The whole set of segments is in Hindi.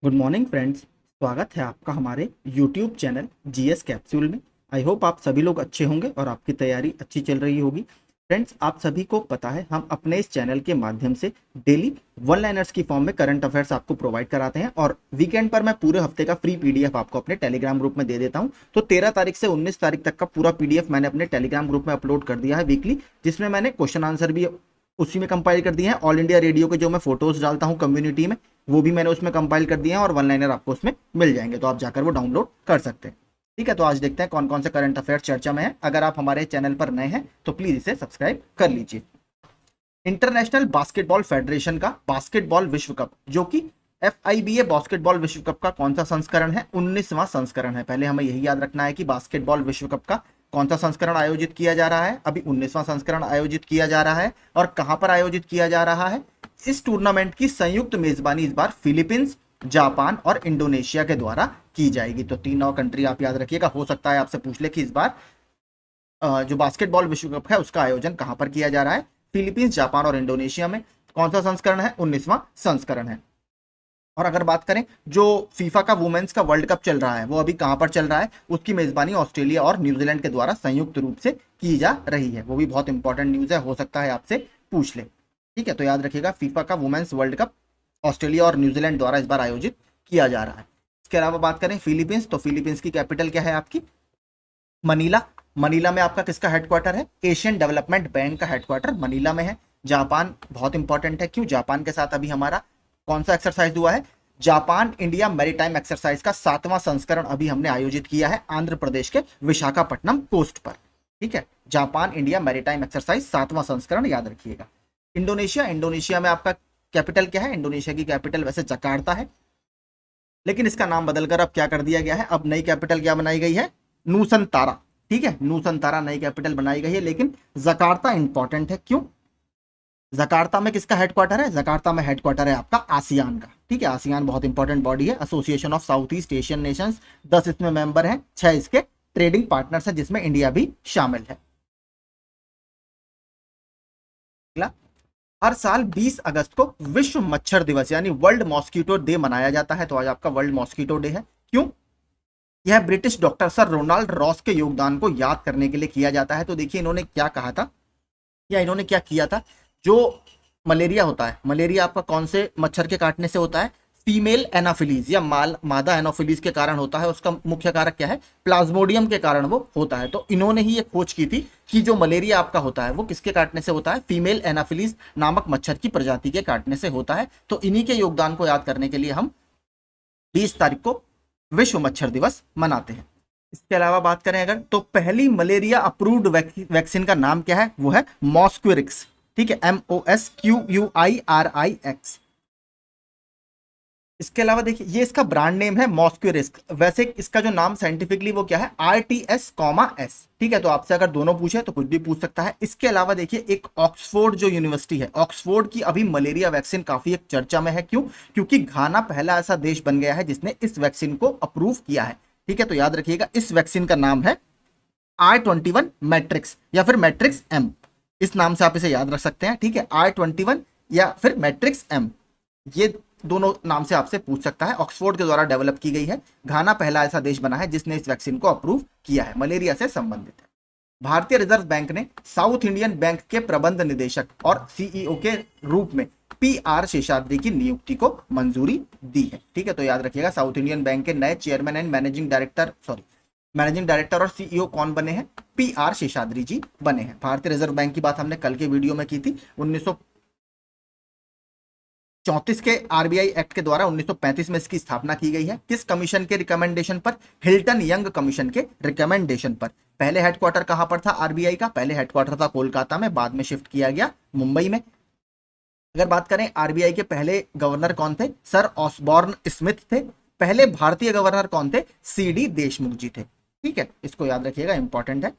Good morning friends. स्वागत है आपका हमारे यूट्यूब चैनल जीएस कैप्सूल में। आई होप आप सभी लोग अच्छे होंगे और आपकी तैयारी अच्छी चल रही होगी। फ्रेंड्स, आप सभी को पता है हम अपने इस चैनल के माध्यम से डेली वन लाइनर्स की फॉर्म में करंट अफेयर्स आपको प्रोवाइड कराते हैं और वीकेंड पर मैं पूरे हफ्ते का फ्री पीडीएफ आपको अपने टेलीग्राम ग्रुप में दे देता हूं। तो 13 तारीख से 19 तारीख तक का पूरा पीडीएफ मैंने अपने टेलीग्राम ग्रुप में अपलोड कर दिया है वीकली, जिसमें मैंने क्वेश्चन आंसर भी उसी में कंपाइल कर दिए हैं। ऑल इंडिया रेडियो के जो मैं फोटोज डालता हूँ कम्युनिटी में, वो भी मैंने उसमें कंपाइल कर दिए हैं और वन लाइनर आपको उसमें मिल जाएंगे, तो आप जाकर वो डाउनलोड कर सकते हैं। ठीक है, तो आज देखते हैं कौन कौन से करंट अफेयर्स चर्चा में है। अगर आप हमारे चैनल पर नए हैं तो प्लीज इसे सब्सक्राइब कर लीजिए। इंटरनेशनल बास्केटबॉल फेडरेशन का बास्केटबॉल विश्व कप, जो कि FIBA बास्केटबॉल विश्व कप का कौन सा संस्करण है? 19वां संस्करण है। पहले हमें यही याद रखना है कि बास्केटबॉल विश्व कप का कौन सा संस्करण आयोजित किया जा रहा है। अभी 19वां संस्करण आयोजित किया जा रहा है और कहां पर आयोजित किया जा रहा है? इस टूर्नामेंट की संयुक्त मेजबानी इस बार फिलीपींस, जापान और इंडोनेशिया के द्वारा की जाएगी। तो तीनों कंट्री आप याद रखिएगा। हो सकता है आपसे पूछ ले कि इस बार जो बास्केटबॉल विश्व कप है उसका आयोजन कहां पर किया जा रहा है? फिलीपींस, जापान और इंडोनेशिया में। कौन सा संस्करण है? 19वां संस्करण है। और अगर बात करें जो फीफा का वुमेन्स का वर्ल्ड कप चल रहा है वो अभी कहां पर चल रहा है? उसकी मेजबानी ऑस्ट्रेलिया और न्यूजीलैंड के द्वारा संयुक्त रूप से की जा रही है। वो भी बहुत इंपॉर्टेंट न्यूज है, हो सकता है आपसे पूछ ले। ठीक है, तो याद रखिएगा फीफा का वुमेन्स वर्ल्ड कप ऑस्ट्रेलिया और न्यूजीलैंड द्वारा इस बार आयोजित किया जा रहा है। इसके अलावा बात करें फिलीपींस, तो फिलीपींस की कैपिटल क्या है आपकी? मनीला। मनीला में आपका किसका हेडक्वार्टर है? एशियन डेवलपमेंट बैंक का हेडक्वार्टर मनीला में है। जापान बहुत इंपॉर्टेंट है। क्यों? जापान के साथ अभी हमारा कौन सा एक्सरसाइज हुआ है? जापान इंडिया मैरीटाइम एक्सरसाइज का 7वां संस्करण अभी हमने आयोजित किया है आंध्र प्रदेश के विशाखापट्टनम कोस्ट पर। ठीक है, जापान इंडिया मैरीटाइम एक्सरसाइज 7वां संस्करण याद रखिएगा। इंडोनेशिया, इंडोनेशिया में आपका कैपिटल क्या है? इंडोनेशिया की कैपिटल वैसे जकार्ता है, लेकिन इसका नाम बदलकर अब क्या कर दिया गया है? अब नई कैपिटल क्या बनाई गई है? नूसनतारा। ठीक है, नूसनतारा नई कैपिटल बनाई गई है, लेकिन जकार्ता इंपॉर्टेंट है। क्यों? जकार्ता में किसका हेडक्वार्टर है? जकार्ता में हेडक्वार्टर है आपका आसियान का। ठीक है, आसियान बहुत इंपॉर्टेंट बॉडी है, association of south east Asian Nations. 10 इसमें मेंबर हैं, 6 इसके ट्रेडिंग पार्टनर्स हैं, जिसमें इंडिया भी शामिल है। हर साल 20 अगस्त को विश्व मच्छर दिवस यानी वर्ल्ड मॉस्किटो डे मनाया जाता है। तो आज आपका वर्ल्ड मॉस्किटो डे है। क्यों? यह British doctor sir Ronald Ross के योगदान को याद करने के लिए किया जाता है। तो देखिए इन्होंने क्या कहा था या इन्होंने क्या किया था। जो मलेरिया होता है, मलेरिया आपका कौन से मच्छर के काटने से होता है? फीमेल एनाफिलीज या मादा एनाफिलीज के कारण होता है। उसका मुख्य कारक क्या है? प्लाज्मोडियम के कारण वो होता है। तो इन्होंने ही ये खोज की थी कि जो मलेरिया आपका होता है वो किसके काटने से होता है? फीमेल एनाफिलीज नामक मच्छर की प्रजाति के काटने से होता है। तो इन्हीं के योगदान को याद करने के लिए हम 20 तारीख को विश्व मच्छर दिवस मनाते हैं। इसके अलावा बात करें अगर, तो पहली मलेरिया अप्रूव्ड वैक्सीन का नाम क्या है? वो है मॉस्क्विरिक्स। ठीक है, MOSQUIRIX। इसके अलावा देखिए ये इसका ब्रांड नेम है मॉस्क्विरिक्स। वैसे इसका जो नाम साइंटिफिकली वो क्या है? RTS,S। ठीक है, तो आपसे अगर दोनों पूछे तो कुछ भी पूछ सकता है। इसके अलावा देखिए एक ऑक्सफोर्ड जो यूनिवर्सिटी है, ऑक्सफोर्ड की अभी मलेरिया वैक्सीन काफी एक चर्चा में है। क्यों? क्योंकि घाना पहला ऐसा देश बन गया है जिसने इस वैक्सीन को अप्रूव किया है। ठीक है, तो याद रखिएगा इस वैक्सीन का नाम है I21 मैट्रिक्स या फिर मैट्रिक्स M। इस नाम से आप इसे याद रख सकते हैं। ठीक है, I21 या फिर मैट्रिक्स M, ये दोनों नाम से आपसे पूछ सकता है। ऑक्सफोर्ड के द्वारा डेवलप की गई है। घाना पहला ऐसा देश बना है जिसने इस वैक्सीन को अप्रूव किया है, मलेरिया से संबंधित है। भारतीय रिजर्व बैंक ने साउथ इंडियन बैंक के प्रबंध निदेशक और CEO के रूप में PR शेषाद्री की नियुक्ति को मंजूरी दी है। ठीक है, तो याद रखिएगा साउथ इंडियन बैंक के नए चेयरमैन एंड मैनेजिंग डायरेक्टर और CEO कौन बने हैं? PR शेषाद्री जी बने हैं। भारतीय रिजर्व बैंक की बात हमने कल के वीडियो में की थी। 1934 के RBI एक्ट के द्वारा 1935 में इसकी स्थापना की गई है। किस कमीशन के रिकमेंडेशन पर? हिल्टन यंग कमीशन के रिकमेंडेशन पर। पहले हेडक्वार्टर कहां पर था RBI का? पहले हेडक्वार्टर था कोलकाता में, बाद में शिफ्ट किया गया मुंबई में। अगर बात करें RBI के पहले गवर्नर कौन थे? सर ऑसबॉर्न स्मिथ थे। पहले भारतीय गवर्नर कौन थे? CD देशमुख जी थे। ठीक है, इसको याद रखिएगा, इंपॉर्टेंट है।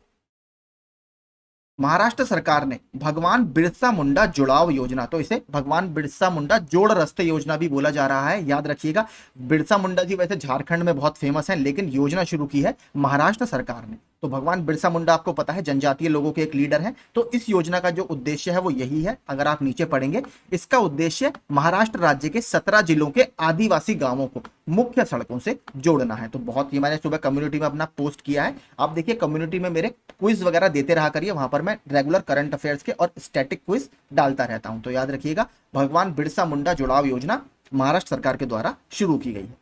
महाराष्ट्र सरकार ने भगवान बिरसा मुंडा जुड़ाव योजना, तो इसे भगवान बिरसा मुंडा जोड़ रस्ते योजना भी बोला जा रहा है, याद रखिएगा। बिरसा मुंडा जी वैसे झारखंड में बहुत फेमस हैं, लेकिन योजना शुरू की है महाराष्ट्र सरकार ने। तो भगवान बिरसा मुंडा आपको पता है जनजातीय लोगों के एक लीडर हैं। तो इस योजना का जो उद्देश्य है वो यही है। अगर आप नीचे पढ़ेंगे, इसका उद्देश्य महाराष्ट्र राज्य के 17 जिलों के आदिवासी गांवों को मुख्य सड़कों से जोड़ना है। तो बहुत ये मैंने सुबह कम्युनिटी में अपना पोस्ट किया है, आप देखिए कम्युनिटी में मेरे क्विज वगैरह देते रहा करिए, वहां पर मैं रेगुलर करंट अफेयर्स के और स्टैटिक क्विज डालता रहता हूं। तो याद रखिएगा, भगवान बिरसा मुंडा जुड़ाव योजना महाराष्ट्र सरकार के द्वारा शुरू की गई है।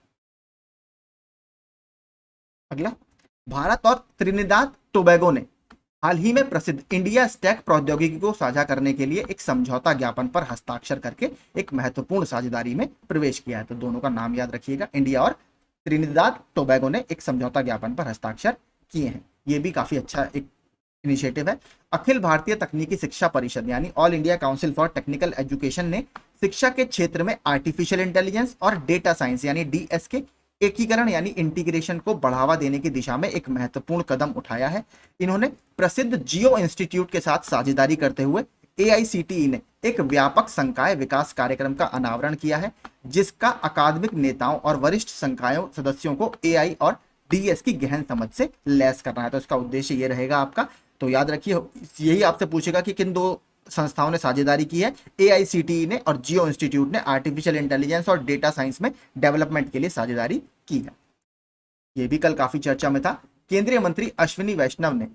अगला, भारत और त्रिनिदाद टोबैगो ने हाल ही में प्रसिद्ध इंडिया स्टैक प्रौद्योगिकी को साझा करने के लिए एक समझौता ज्ञापन पर हस्ताक्षर करके एक महत्वपूर्ण साझेदारी में प्रवेश किया है। तो दोनों का नाम याद रखिएगा, इंडिया और त्रिनिदाद टोबैगो ने एक समझौता ज्ञापन पर हस्ताक्षर किए हैं। ये भी काफी अच्छा एक इनिशिएटिव है। अखिल भारतीय तकनीकी शिक्षा परिषद यानी all India council for technical education ने शिक्षा के क्षेत्र में आर्टिफिशियल इंटेलिजेंस और डेटा साइंस यानी डीएस के एकीकरण यानी इंटीग्रेशन को बढ़ावा देने की दिशा में एक महत्वपूर्ण कदम उठाया है। इन्होंने प्रसिद्ध जियो इंस्टीट्यूट के साथ साझेदारी करते हुए एआईसीटीई ने एक व्यापक संकाय विकास कार्यक्रम का अनावरण किया है, जिसका अकादमिक नेताओं और वरिष्ठ संकायों सदस्यों को एआई और डीएस की गहन समझ से लैस करना है। तो इसका उद्देश्य ये रहेगा आपका, तो याद रखिए, यही आपसे पूछेगा कि किन दो संस्थाओं ने साझेदारी की है, एआईसीटीई ने और जियो इंस्टीट्यूट ने आर्टिफिशियल इंटेलिजेंस और डेटा साइंस में डेवलपमेंट के लिए साझेदारी की है। यह भी कल काफी चर्चा में था। केंद्रीय मंत्री अश्विनी वैष्णव ने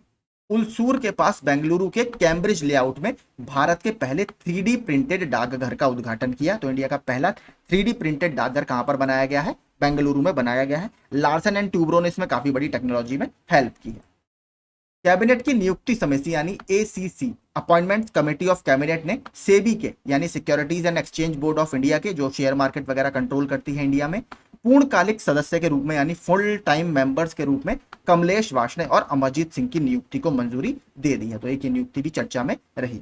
उलसूर के पास बेंगलुरु के कैम्ब्रिज लेआउट में भारत के पहले 3D प्रिंटेड डाकघर का उद्घाटन किया। तो इंडिया का पहला 3D प्रिंटेड डाकघर कहां पर बनाया गया है? बेंगलुरु में बनाया गया है। लार्सन एंड ट्यूब्रो ने इसमें काफी बड़ी टेक्नोलॉजी में हेल्प की है। कैबिनेट की नियुक्ति समिति यानी ACC appointment committee of cabinet ने सेबी के यानी securities and exchange board of India के, जो शेयर मार्केट वगैरह कंट्रोल करती है इंडिया में, पूर्णकालिक सदस्य के रूप में यानी फुल टाइम मेंबर्स के रूप में कमलेश वार्ष्णेय और अमरजीत सिंह की नियुक्ति को मंजूरी दे दी है। तो एक नियुक्ति भी चर्चा में रही।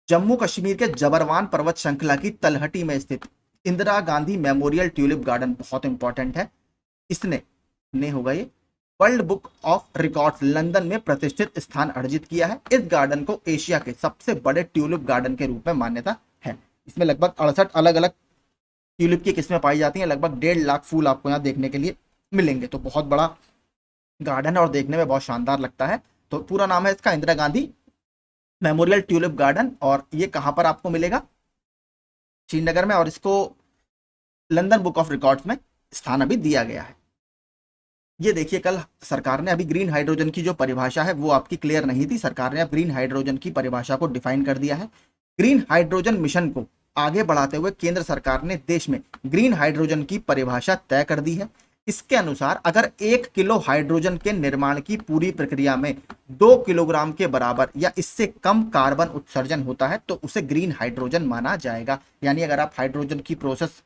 जम्मू कश्मीर के जबरवान पर्वत श्रृंखला की तलहटी में स्थित Indira Gandhi memorial tulip garden बहुत इंपॉर्टेंट है। इसने होगा ये world book of records London में प्रतिष्ठित स्थान अर्जित किया है। इस गार्डन को एशिया के सबसे बड़े ट्यूलिप गार्डन के रूप में मान्यता है। इसमें लगभग 68 अलग अलग ट्यूलिप की किस्में पाई जाती हैं। लगभग 1.5 लाख फूल आपको यहाँ देखने के लिए मिलेंगे। तो बहुत बड़ा गार्डन है और देखने में बहुत शानदार लगता है। तो पूरा नाम है इसका Indira Gandhi memorial tulip garden, और ये कहां पर आपको मिलेगा? श्रीनगर में, और इसको लंदन बुक ऑफ रिकॉर्ड्स में स्थान अभी दिया गया है। ये देखिए, कल सरकार ने अभी ग्रीन हाइड्रोजन की जो परिभाषा है वो आपकी क्लियर नहीं थी। सरकार ने अब ग्रीन हाइड्रोजन की परिभाषा को डिफाइन कर दिया है। ग्रीन हाइड्रोजन मिशन को आगे बढ़ाते हुए केंद्र सरकार ने देश में ग्रीन हाइड्रोजन की परिभाषा तय कर दी है। इसके अनुसार अगर 1 किलो हाइड्रोजन के निर्माण की पूरी प्रक्रिया में 2 किलोग्राम के बराबर या इससे कम कार्बन उत्सर्जन होता है तो उसे ग्रीन हाइड्रोजन माना जाएगा। यानी अगर आप हाइड्रोजन की प्रोसेस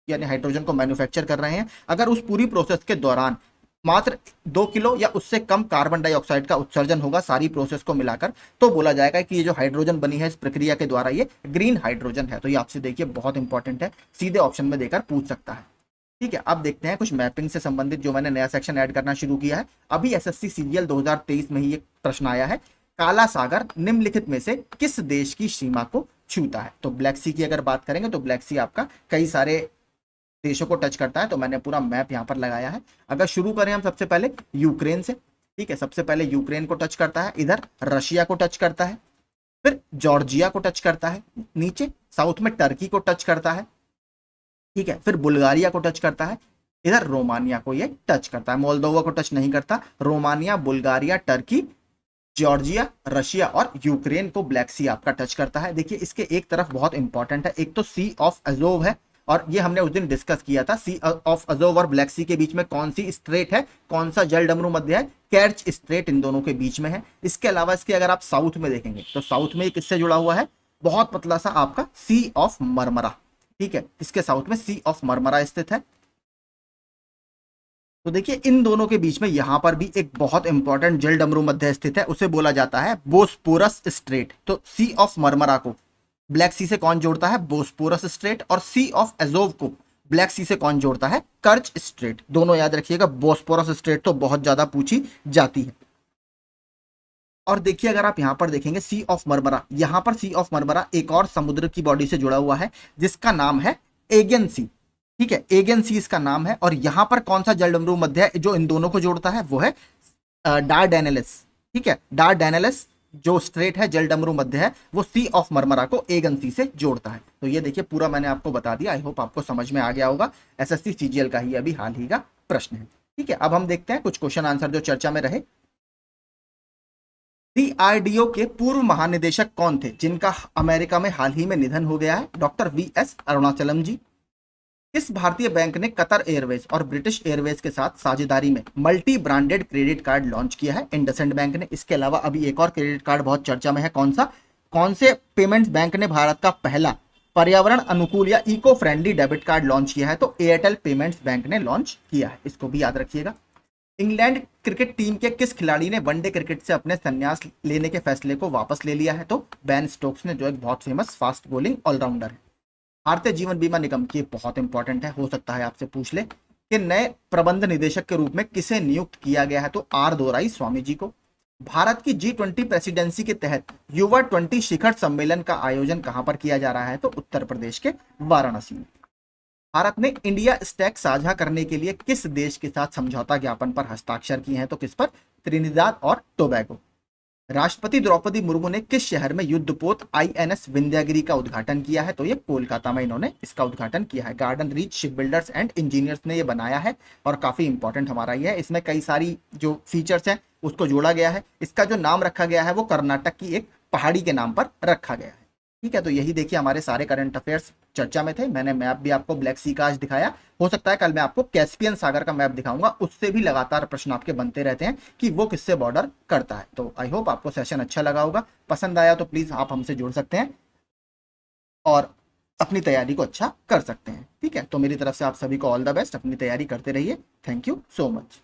यानी हाइड्रोजन को मैन्युफैक्चर कर रहे हैं, अगर उस पूरी प्रोसेस के दौरान मात्र 2 किलो या उससे कम कार्बन डाइऑक्साइड का उत्सर्जन होगा सारी प्रोसेस को मिलाकर, तो बोला जाएगा कि ये जो हाइड्रोजन बनी है इस प्रक्रिया के द्वारा ये ग्रीन हाइड्रोजन है। तो ये आपसे देखिए बहुत इंपॉर्टेंट है, सीधे ऑप्शन में देकर पूछ सकता है। ठीक है, अब देखते हैं कुछ मैपिंग से संबंधित जो मैंने नया सेक्शन ऐड करना शुरू किया है। अभी एसएससी सीजीएल 2023 में ही एक प्रश्न आया है, काला सागर निम्नलिखित में से किस देश की सीमा को छूता है? तो ब्लैक सी की अगर बात करेंगे तो ब्लैक सी आपका कई सारे देशों को टच करता है। तो मैंने पूरा मैप यहाँ पर लगाया है। अगर शुरू करें हम सबसे पहले यूक्रेन से, ठीक है, सबसे पहले यूक्रेन को टच करता है, इधर रशिया को टच करता है, फिर जॉर्जिया को टच करता है, नीचे साउथ में टर्की को टच करता है, ठीक है, फिर बुल्गारिया को टच करता है, इधर रोमानिया को ये टच करता है। मोल्दोवा को टच नहीं करता। Romania, Bulgaria, Turkey, Georgia, Russia और यूक्रेन को ब्लैक सी आपका टच करता है। देखिए इसके एक तरफ बहुत इंपॉर्टेंट है, एक तो सी ऑफ अजोव है, और ये हमने उस दिन डिस्कस किया था। सी ऑफ अजोव और ब्लैक सी के बीच में कौन सी स्ट्रेट है, कौन सा जल डमरू मध्य है? कैर्च स्ट्रेट इन दोनों के बीच में है। इसके अलावा इसके अगर आप साउथ में देखेंगे तो साउथ में किससे जुड़ा हुआ है? बहुत पतला सा आपका सी ऑफ मरमरा, ठीक है, इसके साउथ में सी ऑफ मरमरा स्थित है। तो देखिए इन दोनों के बीच में यहां पर भी एक बहुत इंपॉर्टेंट जल डमरू मध्य स्थित है, उसे बोला जाता है बोस्पोरस स्ट्रेट। तो सी ऑफ मरमरा को ब्लैक सी से कौन जोड़ता है? Bosporus straight. और सी ऑफ एजोव को ब्लैक सी से कौन जोड़ता है? कर्च स्ट्रेट। दोनों याद रखिएगा। बोस्पोरस स्ट्रेट तो बहुत ज्यादा पूछी जाती है। और देखिए अगर आप यहां पर देखेंगे सी ऑफ मरमरा, यहां पर सी ऑफ मरमरा एक और समुद्र की बॉडी से जुड़ा हुआ है जिसका नाम है एगेन सी, ठीक है, एगेन सी इसका नाम है। और यहां पर कौन सा जल डमरू मध्य है जो इन दोनों को जोड़ता है? वो है डारडेनेलिस, ठीक है, डारडेनेलिस जो स्ट्रेट है जलडमरू मध्य है वो सी ऑफ मरमरा को एगन सी से जोड़ता है। तो ये देखिए पूरा मैंने आपको बता दिया, आई होप आपको समझ में आ गया होगा। एसएससी सीजीएल का ही अभी हाल ही का प्रश्न है। ठीक है, अब हम देखते हैं कुछ क्वेश्चन आंसर जो चर्चा में रहे। डीआरडीओ के पूर्व महानिदेशक कौन थे जिनका अमेरिका में हाल ही में निधन हो गया है? डॉक्टर वीएस अरुणाचलम जी। किस भारतीय बैंक ने कतर एयरवेज और ब्रिटिश एयरवेज के साथ साझेदारी में multi branded credit card launch किया है? इंडसइंड बैंक ने। इसके अलावा अभी एक और क्रेडिट कार्ड बहुत चर्चा में है, कौन सा? कौन से पेमेंट्स बैंक ने भारत का पहला पर्यावरण अनुकूल या eco friendly debit card launch किया है? तो एयरटेल पेमेंट्स बैंक ने लॉन्च किया है, इसको भी याद रखिएगा। इंग्लैंड क्रिकेट टीम के किस खिलाड़ी ने वनडे क्रिकेट से अपने संन्यास लेने के फैसले को वापस ले लिया है? तो बेन स्टोक्स ने, जो एक बहुत फेमस फास्ट बॉलिंग ऑलराउंडर है। भारतीय जीवन बीमा निगम की बहुत इंपॉर्टेंट है, हो सकता है आपसे पूछ ले कि नए प्रबंध निदेशक के रूप में किसे नियुक्त किया गया है? तो आर दोराई स्वामी जी को। भारत की G20 प्रेसिडेंसी के तहत युवा 20 शिखर सम्मेलन का आयोजन कहां पर किया जा रहा है? तो उत्तर प्रदेश के वाराणसी में। भारत ने इंडिया स्टैक साझा करने के लिए किस देश के साथ समझौता ज्ञापन पर हस्ताक्षर किए हैं? तो किस पर? त्रिनिदाद और टोबैगो। राष्ट्रपति द्रौपदी मुर्मू ने किस शहर में युद्धपोत आईएनएस विंध्यागिरी का उद्घाटन किया है? तो ये कोलकाता में इन्होंने इसका उद्घाटन किया है। Garden reach ship builders and engineers ने ये बनाया है और काफी इंपॉर्टेंट हमारा ये है। इसमें कई सारी जो फीचर्स हैं उसको जोड़ा गया है। इसका जो नाम रखा गया है वो कर्नाटक की एक पहाड़ी के नाम पर रखा गया है। ठीक है, तो यही देखिए हमारे सारे करंट अफेयर्स चर्चा में थे। मैंने मैप भी आपको ब्लैक सी का आज दिखाया। हो सकता है कल मैं आपको कैस्पियन सागर का मैप दिखाऊंगा, उससे भी लगातार प्रश्न आपके बनते रहते हैं कि वो किससे बॉर्डर करता है। तो आई होप आपको सेशन अच्छा लगा होगा। पसंद आया तो प्लीज आप हमसे जुड़ सकते हैं और अपनी तैयारी को अच्छा कर सकते हैं। ठीक है, तो मेरी तरफ से आप सभी को ऑल द बेस्ट, अपनी तैयारी करते रहिए। Thank you so much.